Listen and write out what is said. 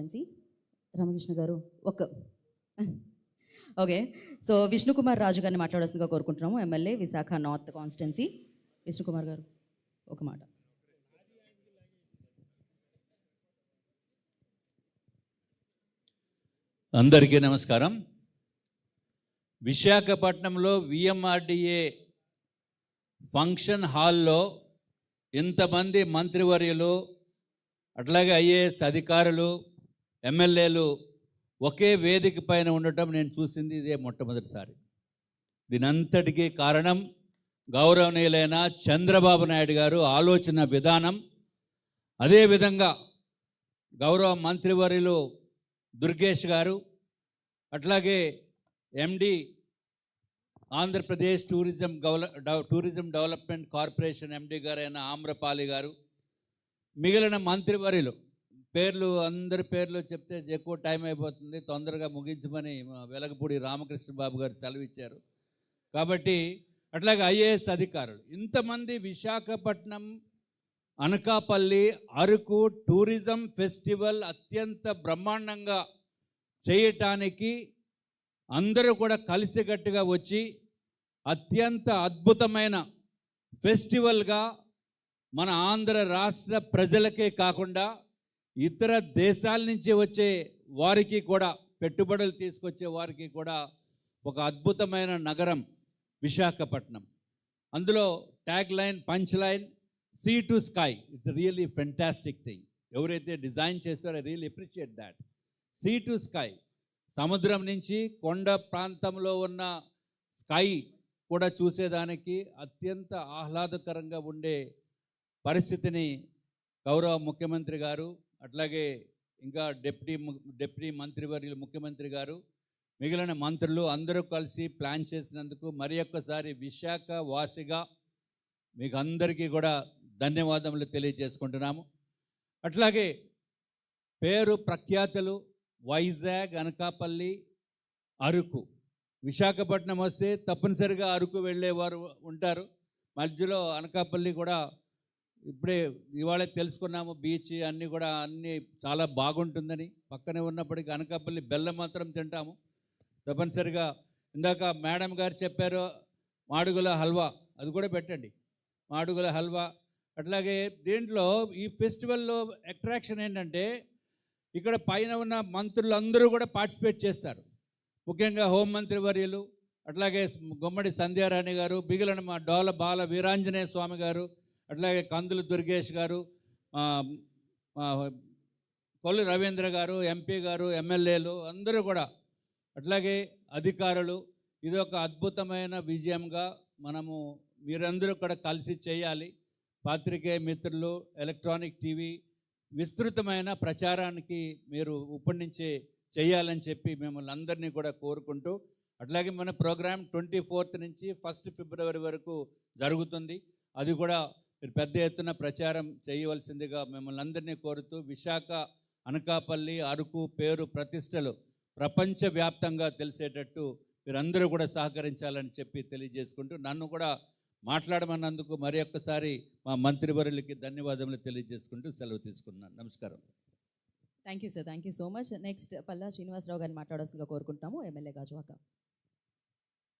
Constituency. Ramakrishna గారు okay. So Vishnukumar Raju గారిని మాట్లాడాల్సిందిగా కోరుకుంటున్నాము. MLA Visakha north constituency. Vishnukumar గారు ఒక మాట. అందరికీ నమస్కారం. విశాఖపట్నంలో విఎంఆర్డిఏ ఫంక్షన్ హాల్లో ఇంతమంది మంత్రివర్యులు, అట్లాగే ఐఏఎస్ అధికారులు, ఎమ్మెల్యేలు ఒకే వేదిక పైన ఉండటం నేను చూసింది ఇదే మొట్టమొదటిసారి. దీనంతటికీ కారణం గౌరవనీయులైన చంద్రబాబు నాయుడు గారు ఆలోచన విధానం. అదేవిధంగా గౌరవ మంత్రివర్యులు దుర్గేష్ గారు, అట్లాగే MD Andhra Pradesh tourism development corporation MD గారైన ఆమ్రపాలి గారు, మిగిలిన మంత్రివర్యులు అందరి పేర్లు చెప్తే ఎక్కువ టైం అయిపోతుంది, తొందరగా ముగించమని వెలగపూడి రామకృష్ణ బాబు గారు సెలవు ఇచ్చారు. కాబట్టి అట్లాగే ఐఏఎస్ అధికారులు, ఇంతమంది విశాఖపట్నం, అనకాపల్లి, అరకు టూరిజం ఫెస్టివల్ అత్యంత బ్రహ్మాండంగా చేయటానికి అందరూ కూడా కలిసికట్టుగా వచ్చి అత్యంత అద్భుతమైన ఫెస్టివల్గా మన ఆంధ్ర రాష్ట్ర ప్రజలకే కాకుండా ఇతర దేశాల నుంచి వచ్చే వారికి కూడా, పెట్టుబడులు తీసుకొచ్చే వారికి కూడా ఒక అద్భుతమైన నగరం విశాఖపట్నం. అందులో tag line, punch line, sea to sky. It's really fantastic thing. ఎవరైతే డిజైన్ చేస్తారో I really appreciate that. Sea to sky, సముద్రం నుంచి కొండ ప్రాంతంలో ఉన్న స్కై కూడా చూసేదానికి అత్యంత ఆహ్లాదకరంగా ఉండే పరిస్థితిని గౌరవ ముఖ్యమంత్రి గారు, అట్లాగే ఇంకా డిప్యూటీ మంత్రివర్యులు ముఖ్యమంత్రి గారు, మిగిలిన మంత్రులు అందరూ కలిసి ప్లాన్ చేసినందుకు మరి ఒక్కసారి విశాఖ వాసిగా మీకు అందరికీ కూడా ధన్యవాదములు తెలియజేసుకుంటున్నాము. అట్లాగే పేరు ప్రఖ్యాతులు వైజాగ్, అనకాపల్లి, అరకు. విశాఖపట్నం వస్తే తప్పనిసరిగా అరకు వెళ్ళేవారు ఉంటారు. మధ్యలో అనకాపల్లి కూడా ఇప్పుడే ఇవాళ తెలుసుకున్నాము, బీచ్ అన్నీ చాలా బాగుంటుందని. పక్కనే ఉన్నప్పటికీ అనకాపల్లి బెల్లం మాత్రం తింటాము తప్పనిసరిగా. ఇందాక మేడం గారు చెప్పారు మాడుగుల హల్వా, అది కూడా పెట్టండి, మాడుగుల హల్వా. అట్లాగే దీంట్లో ఈ ఫెస్టివల్లో అట్రాక్షన్ ఏంటంటే ఇక్కడ పైన ఉన్న మంత్రులు అందరూ కూడా పార్టిసిపేట్ చేస్తారు. ముఖ్యంగా హోంమంత్రి వర్యులు, అట్లాగే గుమ్మడి సంధ్యారాణి గారు, మిగిలిన మా డోల బాల వీరాంజనేయ స్వామి గారు, అట్లాగే కందులు దుర్గేష్ గారు, కొల్లు రవీంద్ర గారు, ఎంపీ గారు, ఎమ్మెల్యేలు అందరూ కూడా, అట్లాగే అధికారులు. ఇది ఒక అద్భుతమైన విజయంగా మీరందరూ కూడా కలిసి చేయాలి. పాత్రికేయ మిత్రులు, ఎలక్ట్రానిక్ టీవీ విస్తృతమైన ప్రచారానికి మీరు ఉపన్నించే చేయాలని చెప్పి మిమ్మల్ని అందరినీ కూడా కోరుకుంటూ, అట్లాగే మన ప్రోగ్రాం 24th నుంచి 1 ఫిబ్రవరి వరకు జరుగుతుంది. అది కూడా మీరు పెద్ద ఎత్తున ప్రచారం చేయవలసిందిగా మిమ్మల్ని అందరినీ కోరుతూ, విశాఖ, అనకాపల్లి, అరకు పేరు ప్రతిష్టలు ప్రపంచవ్యాప్తంగా తెలిసేటట్టు మీరందరూ కూడా సహకరించాలని చెప్పి తెలియజేసుకుంటూ, నన్ను కూడా మాట్లాడమన్నందుకు మరి ఒక్కసారి మా మంత్రివర్యులకి ధన్యవాదములు తెలియజేసుకుంటూ సెలవు తీసుకున్నాను. నమస్కారం. Thank you sir, thank you so much. Next Palla Srinivasarao గారిని మాట్లాడాల్సిందిగా కోరుకుంటాము, ఎమ్మెల్యే గాజువాక.